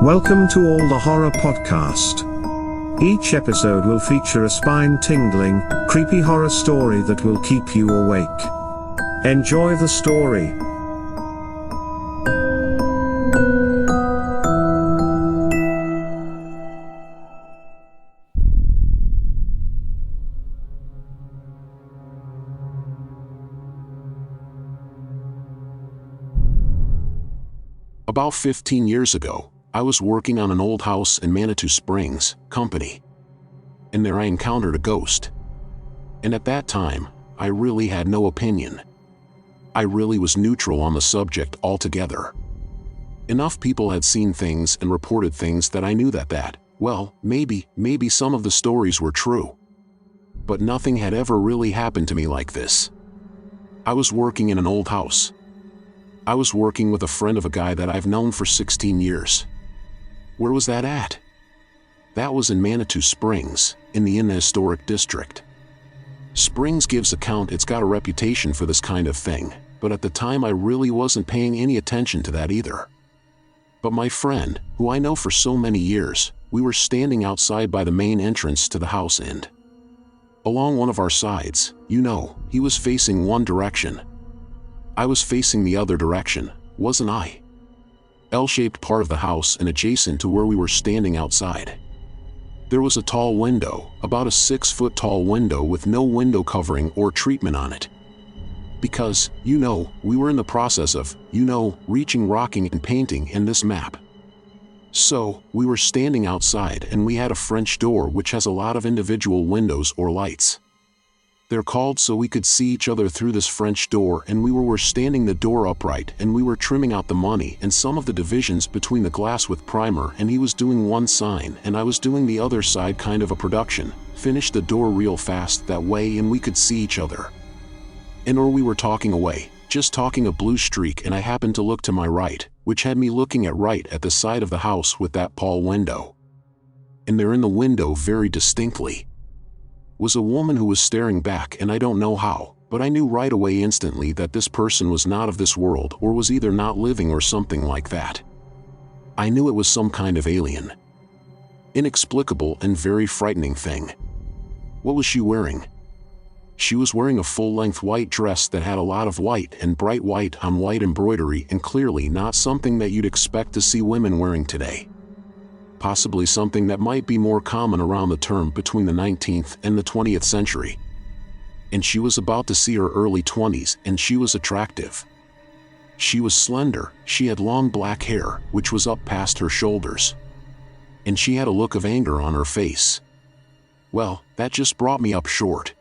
Welcome to All the Horror Podcast. Each episode will feature a spine-tingling, creepy horror story that will keep you awake. Enjoy the story. About 15 years ago, I was working on an old house in Manitou Springs, Company. And there I encountered a ghost. And at that time, I really had no opinion. I really was neutral on the subject altogether. Enough people had seen things and reported things that I knew that, well, maybe some of the stories were true. But nothing had ever really happened to me like this. I was working in an old house. I was working with a friend of a guy that I've known for 16 years. Where was that at? That was in Manitou Springs, in the historic district. Springs gives account it's got a reputation for this kind of thing, but at the time I really wasn't paying any attention to that either. But my friend, who I know for so many years, we were standing outside by the main entrance to the house and along one of our sides, he was facing one direction. I was facing the other direction, wasn't I? L-shaped part of the house and adjacent to where we were standing outside. There was a tall window, about a 6-foot tall window with no window covering or treatment on it. Because, we were in the process of, reaching, rocking and painting in this map. So, we were standing outside and we had a French door which has a lot of individual windows or lights. They're called so we could see each other through this French door, and we were standing the door upright and we were trimming out the money and some of the divisions between the glass with primer, and he was doing one sign and I was doing the other side, kind of a production. Finished the door real fast that way and we could see each other. Or we were talking away, just talking a blue streak, and I happened to look to my right, which had me looking at the side of the house with that tall window. And there in the window very distinctly was a woman who was staring back, and I don't know how, but I knew right away instantly that this person was not of this world or was either not living or something like that. I knew it was some kind of alien. Inexplicable and very frightening thing. What was she wearing? She was wearing a full-length white dress that had a lot of white and bright white on white embroidery, and clearly not something that you'd expect to see women wearing today. Possibly something that might be more common around the term between the 19th and the 20th century. And she was about to see her early 20s, and she was attractive. She was slender, she had long black hair, which was up past her shoulders. And she had a look of anger on her face. Well, that just brought me up short.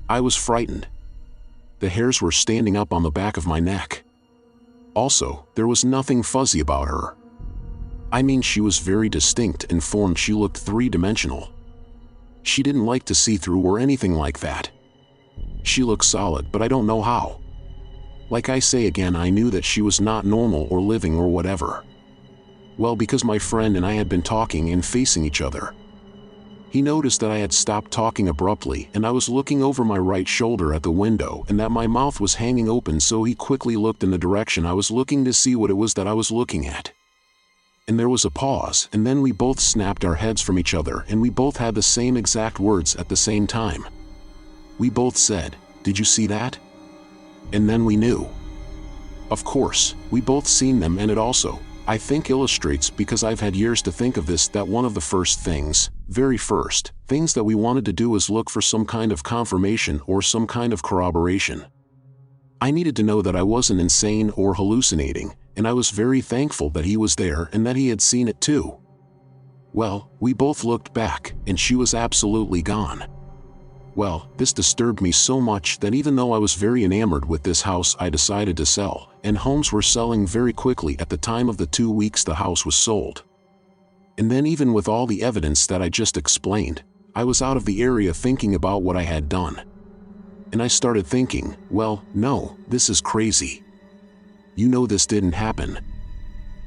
I was frightened. The hairs were standing up on the back of my neck. Also, there was nothing fuzzy about her. I mean, she was very distinct and formed. She looked three-dimensional. She didn't like to see through or anything like that. She looked solid, but I don't know how. Like I say again, I knew that she was not normal or living or whatever. Well, because my friend and I had been talking and facing each other. He noticed that I had stopped talking abruptly and I was looking over my right shoulder at the window and that my mouth was hanging open, so he quickly looked in the direction I was looking to see what it was that I was looking at. And there was a pause, and then we both snapped our heads from each other and we both had the same exact words at the same time. We both said, "Did you see that?" And then we knew. Of course, we both seen them, and it also, I think, illustrates, because I've had years to think of this, that one of the very first things that we wanted to do was look for some kind of confirmation or some kind of corroboration. I needed to know that I wasn't insane or hallucinating, and I was very thankful that he was there and that he had seen it too. Well, we both looked back, and she was absolutely gone. Well, this disturbed me so much that even though I was very enamored with this house, I decided to sell, and homes were selling very quickly at the time of the 2 weeks the house was sold. And then, even with all the evidence that I just explained, I was out of the area thinking about what I had done. And I started thinking, well, no, this is crazy. This didn't happen.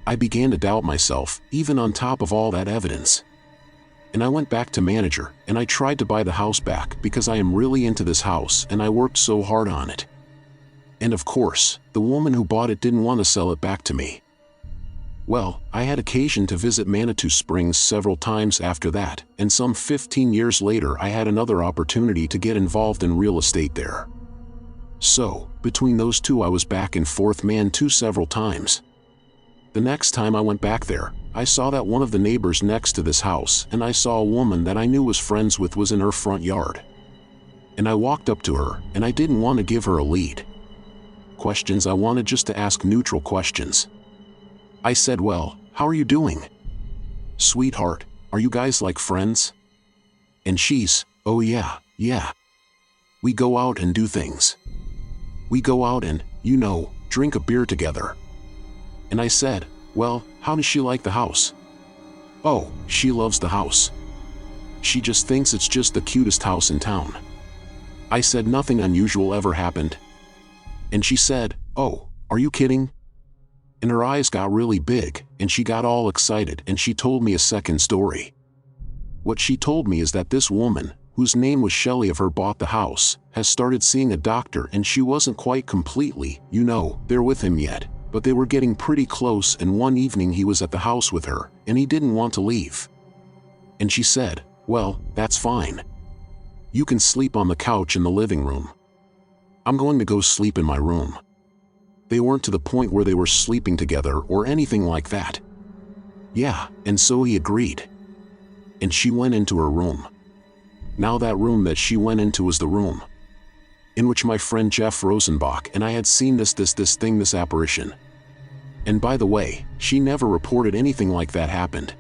I began to doubt myself, even on top of all that evidence. And I went back to manager, and I tried to buy the house back because I am really into this house and I worked so hard on it. And of course, the woman who bought it didn't want to sell it back to me. Well, I had occasion to visit Manitou Springs several times after that, and some 15 years later I had another opportunity to get involved in real estate there. So, between those two I was back and forth Manitou several times. The next time I went back there, I saw that one of the neighbors next to this house, and I saw a woman that I knew was friends with was in her front yard. And I walked up to her, and I didn't want to give her a lead. Questions I wanted just to ask neutral questions. I said, "Well, how are you doing? Sweetheart, are you guys like friends?" And she's, "Oh yeah. We go out and do things. We go out and, drink a beer together." And I said, "Well, how does she like the house?" "Oh, she loves the house. She just thinks it's just the cutest house in town." I said, "Nothing unusual ever happened?" And she said, "Oh, are you kidding?" And her eyes got really big, and she got all excited, and she told me a second story. What she told me is that this woman, whose name was Shelley of her bought the house, has started seeing a doctor, and she wasn't quite completely, there with him yet, but they were getting pretty close, and one evening he was at the house with her, and he didn't want to leave. And she said, "Well, that's fine. You can sleep on the couch in the living room. I'm going to go sleep in my room." They weren't to the point where they were sleeping together or anything like that. Yeah, and so he agreed. And she went into her room. Now that room that she went into was the room in which my friend Jeff Rosenbach and I had seen this apparition. And by the way, she never reported anything like that happened.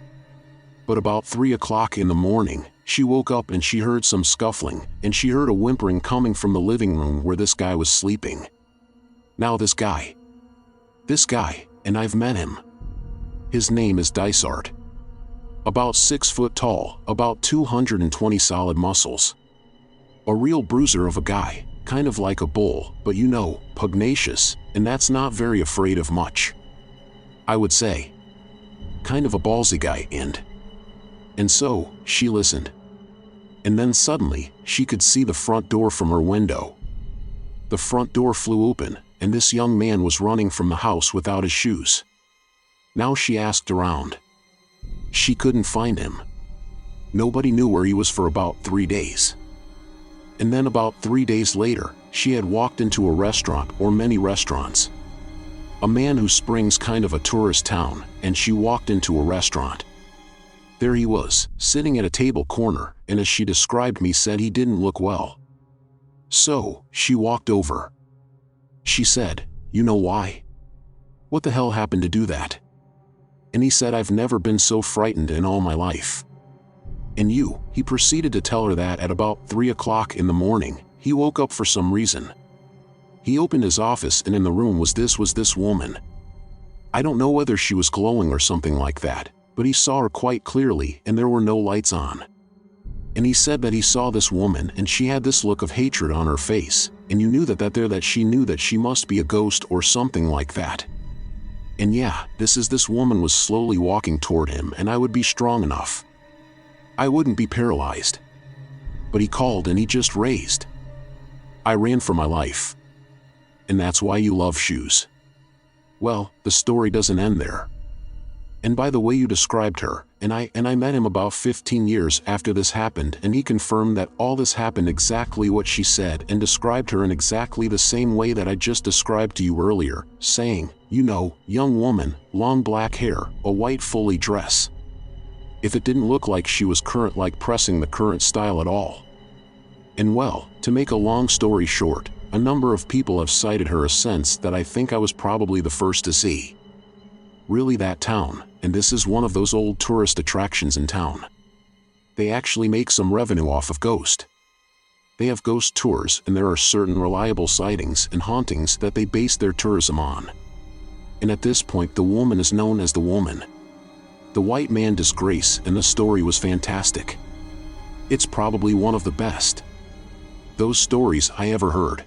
But about 3 o'clock in the morning, she woke up and she heard some scuffling, and she heard a whimpering coming from the living room where this guy was sleeping. Now this guy, and I've met him. His name is Dysart. About 6 foot tall, about 220 solid muscles. A real bruiser of a guy, kind of like a bull, but pugnacious, and that's not very afraid of much. I would say. Kind of a ballsy guy, and so, she listened. And then suddenly, she could see the front door from her window. The front door flew open, and this young man was running from the house without his shoes. Now she asked around. She couldn't find him. Nobody knew where he was for about 3 days. And then about 3 days later, she had walked into a restaurant or many restaurants. A man who Springs kind of a tourist town, and she walked into a restaurant. There he was, sitting at a table corner, and as she described me said he didn't look well. So, she walked over. She said, "You know why? What the hell happened to do that?" And he said, "I've never been so frightened in all my life." And he proceeded to tell her that at about 3 o'clock in the morning, he woke up for some reason. He opened his office, and in the room was this woman. I don't know whether she was glowing or something like that, but he saw her quite clearly, and there were no lights on. And he said that he saw this woman, and she had this look of hatred on her face, and you knew that she knew that she must be a ghost or something like that. And yeah, this woman was slowly walking toward him, and I would be strong enough. I wouldn't be paralyzed. But he called, and he just raised. I ran for my life. And that's why you love shoes. Well, the story doesn't end there. And by the way you described her, and I met him about 15 years after this happened, and he confirmed that all this happened exactly what she said, and described her in exactly the same way that I just described to you earlier, saying, young woman, long black hair, a white fully dress. If it didn't look like she was pressing the current style at all. And well, to make a long story short, a number of people have cited her a sense that I think I was probably the first to see. Really that town, and this is one of those old tourist attractions in town. They actually make some revenue off of ghost. They have ghost tours, and there are certain reliable sightings and hauntings that they base their tourism on. And at this point the woman is known as the woman. The white man disgrace, and the story was fantastic. It's probably one of the best. Those stories I ever heard.